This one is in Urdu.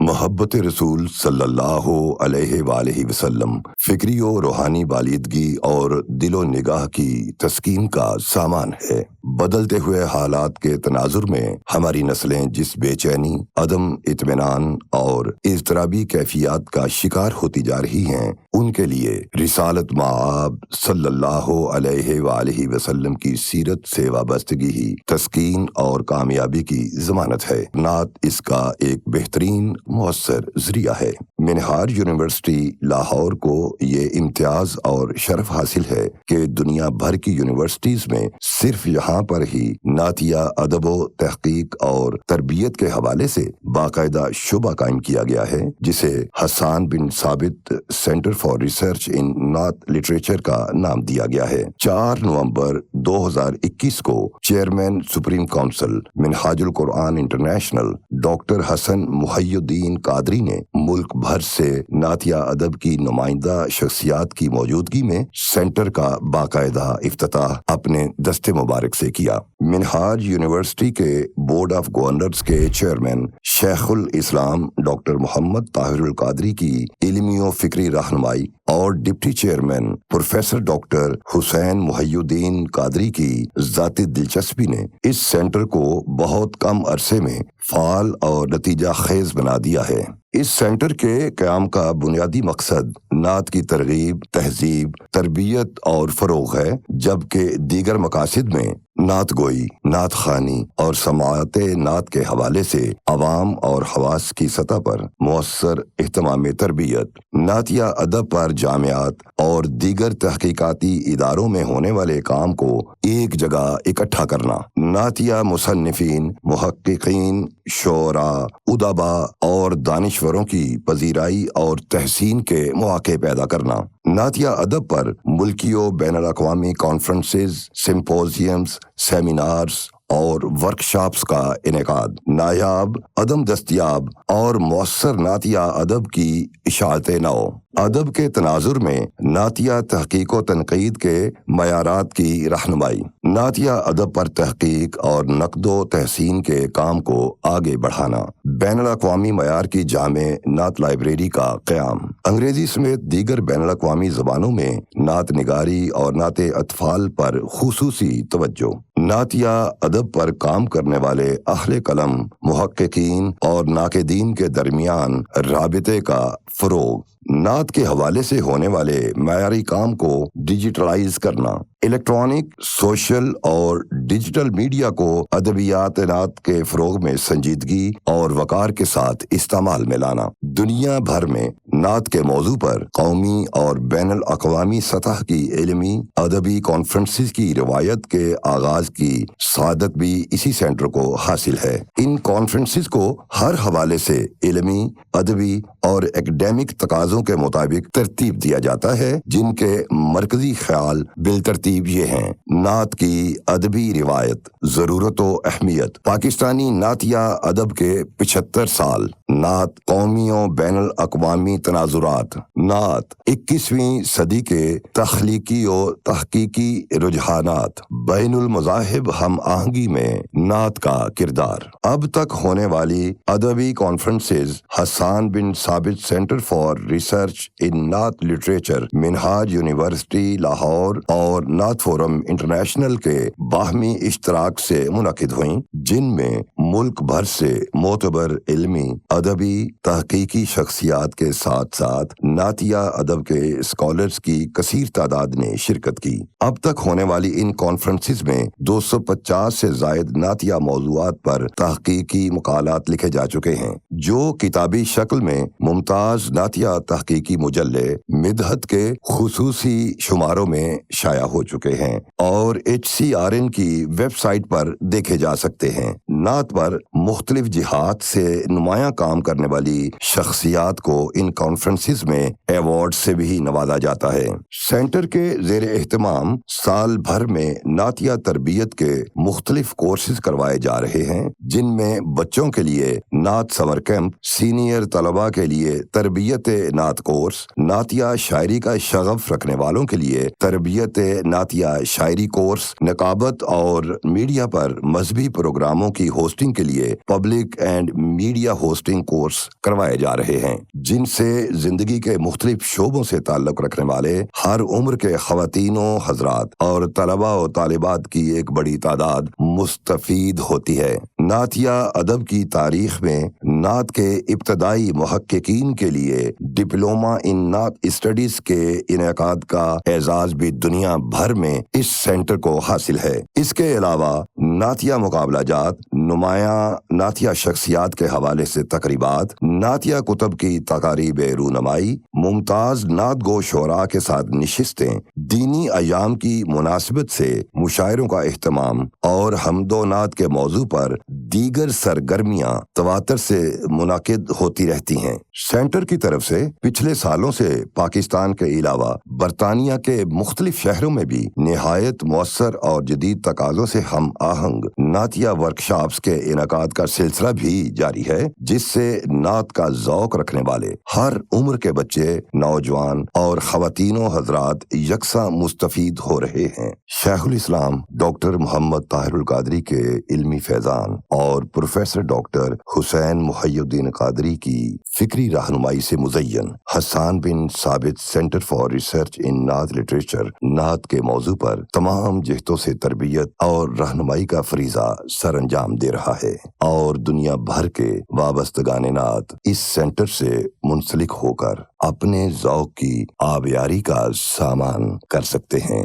محبت رسول صلی اللہ علیہ وآلہ وسلم فکری و روحانی بالیدگی اور دل و نگاہ کی تسکین کا سامان ہے۔ بدلتے ہوئے حالات کے تناظر میں ہماری نسلیں جس بے چینی، عدم اطمینان اور اضطرابی کیفیات کا شکار ہوتی جا رہی ہیں، ان کے لیے رسالت مآب صلی اللہ علیہ وآلہ وسلم کی سیرت سے وابستگی ہی تسکین اور کامیابی کی ضمانت ہے۔ نعت اس کا ایک بہترین مؤثر ذریعہ ہے۔ منہاج یونیورسٹی لاہور کو یہ امتیاز اور شرف حاصل ہے کہ دنیا بھر کی یونیورسٹیز میں صرف یہاں پر ہی نعتیہ ادب و تحقیق اور تربیت کے حوالے سے باقاعدہ شعبہ قائم کیا گیا ہے، جسے حسان بن ثابت سینٹر فار ریسرچ ان نعت لٹریچر کا نام دیا گیا ہے۔ 4 نومبر 2021 کو چیئرمین سپریم کونسل منہاج القرآن انٹرنیشنل ڈاکٹر حسن محی الدین قادری نے ملک بھر سے نعتیہ ادب کی نمائندہ شخصیات کی موجودگی میں سینٹر کا باقاعدہ افتتاح اپنے دست مبارک سے کیا۔ منہاج یونیورسٹی کے بورڈ آف گورنرز کے چیئرمین شیخ الاسلام ڈاکٹر محمد طاہر القادری کی علمی و فکری رہنمائی اور ڈپٹی چیئرمین پروفیسر ڈاکٹر حسین محی الدین قادری کی ذاتی دلچسپی نے اس سینٹر کو بہت کم عرصے میں فعال اور نتیجہ خیز بنا دیا ہے۔ اس سینٹر کے قیام کا بنیادی مقصد نعت کی ترغیب، تہذیب، تربیت اور فروغ ہے، جبکہ دیگر مقاصد میں نعت گوئی، نعت خوانی اور سماعت نعت کے حوالے سے عوام اور خواص کی سطح پر مؤثر اہتمام تربیت، نعتیہ ادب پر جامعات اور دیگر تحقیقاتی اداروں میں ہونے والے کام کو ایک جگہ اکٹھا کرنا، نعتیہ مصنفین، محققین، شعراء، ادباء اور دانشوروں کی پذیرائی اور تحسین کے مواقع پیدا کرنا، نعتیہ ادب پر ملکی و بین الاقوامی کانفرنسز، سمپوزیمز، سیمینارز اور ورکشاپس کا انعقاد، نایاب، عدم دستیاب اور مؤثر نعتیہ ادب کی اشاعت نو، ادب کے تناظر میں نعتیہ تحقیق و تنقید کے معیارات کی رہنمائی، نعتیہ ادب پر تحقیق اور نقد و تحسین کے کام کو آگے بڑھانا، بین الاقوامی معیار کی جامع نعت لائبریری کا قیام، انگریزی سمیت دیگر بین الاقوامی زبانوں میں نعت نگاری اور نعت اطفال پر خصوصی توجہ، نعتیہ ادب پر کام کرنے والے اہل قلم، محققین اور ناقدین کے درمیان رابطے کا فروغ، نعت کے حوالے سے ہونے والے معیاری کام کو ڈیجیٹلائز کرنا، الیکٹرانک، سوشل اور ڈیجیٹل میڈیا کو ادبیات نعت کے فروغ میں سنجیدگی اور وقار کے ساتھ استعمال میں لانا، دنیا بھر میں نعت کے موضوع پر قومی اور بین الاقوامی سطح کی علمی ادبی کانفرنسز کی روایت کے آغاز کی سعادت بھی اسی سینٹر کو حاصل ہے۔ ان کانفرنسز کو ہر حوالے سے علمی، ادبی اور ایکڈیمک تقاضوں کے مطابق ترتیب دیا جاتا ہے، جن کے مرکزی خیال بالترتیب یہ ہیں: نعت کی ادبی روایت، ضرورت و اہمیت، پاکستانی نعتیہ ادب کے 75 سال، نعت قومی و بین الاقوامی تناظرات، نعت 21ویں صدی کے تخلیقی و تحقیقی رجحانات، بین المذاہب ہم آہنگی میں نعت کا کردار۔ اب تک ہونے والی ادبی کانفرنسز حسان بن ثابت سینٹر فار ریسرچ ان نعت لٹریچر، منہاج یونیورسٹی لاہور اور نعت فورم انٹرنیشنل کے باہمی اشتراک سے منعقد ہوئیں، جن میں ملک بھر سے معتبر علمی، ادبی، تحقیقی شخصیات کے ساتھ ساتھ نعتیہ ادب کے اسکالرز کی کثیر تعداد نے شرکت کی۔ اب تک ہونے والی ان کانفرنسز میں 250 سے زائد نعتیہ موضوعات پر تحقیقی مقالات لکھے جا چکے ہیں، جو کتابی شکل میں ممتاز نعتیہ تحقیقی مجلے مدحت کے خصوصی شماروں میں شائع ہو چکے ہیں اور HCRN کی ویب سائٹ پر دیکھے جا سکتے ہیں۔ نعت پر مختلف جہات سے نمایاں کام کرنے والی شخصیات کو ان کانفرنسز میں ایوارڈ سے بھی نوازا جاتا ہے۔ سینٹر کے زیر اہتمام سال بھر میں نعتیہ تربیت کے مختلف کورسز کروائے جا رہے ہیں، جن میں بچوں کے لیے نعت سمر کیمپ، سینئر طلباء کے لیے تربیت نعت کورس، نعتیہ شاعری کا شغف رکھنے والوں کے لیے تربیت نعتیہ شاعری کورس، نقابت اور میڈیا پر مذہبی پروگراموں کی ہوسٹنگ کے لیے public and media hosting course کروائے جا رہے ہیں، جن سے زندگی کے مختلف شعبوں سے تعلق رکھنے والے ہر عمر کے خواتین و حضرات اور طلباء و طالبات کی ایک بڑی تعداد مستفید ہوتی ہے۔ نعتیہ ادب کی تاریخ میں نعت کے ابتدائی محققین کے لیے ڈپلومہ ان نعت اسٹڈیز کے انعقاد کا اعزاز بھی دنیا بھر میں اس سینٹر کو حاصل ہے۔ اس کے علاوہ نعتیہ مقابلہ جات، نمایاں نعتیہ شخصیات کے حوالے سے تقریبات، نعتیہ کتب کی تقاریب رونمائی، ممتاز نعت گو شعراء کے ساتھ نشستیں، دینی ایام کی مناسبت سے مشاعروں کا اہتمام اور حمد و نعت کے موضوع پر دیگر سرگرمیاں تواتر سے منعقد ہوتی رہتی ہیں۔ سینٹر کی طرف سے پچھلے سالوں سے پاکستان کے علاوہ برطانیہ کے مختلف شہروں میں بھی نہایت مؤثر اور جدید تقاضوں سے ہم آہنگ نعتیہ ورکشاپس کے انعقاد کا سلسلہ بھی جاری ہے، جس سے نعت کا ذوق رکھنے والے ہر عمر کے بچے، نوجوان اور خواتین و حضرات یکساں مستفید ہو رہے ہیں۔ شیخ الاسلام ڈاکٹر محمد طاہر القادری کے علمی فیضان اور پروفیسر ڈاکٹر حسین محی الدین قادری کی فکری رہنمائی سے مزین حسان بن ثابت سینٹر فار ریسرچ ان نعت لٹریچر نعت کے موضوع پر تمام جہتوں سے تربیت اور رہنمائی کا فریضہ سر انجام دے رہا ہے، اور دنیا بھر کے وابستگان نعت اس سینٹر سے منسلک ہو کر اپنے ذوق کی آبیاری کا سامان کر سکتے ہیں۔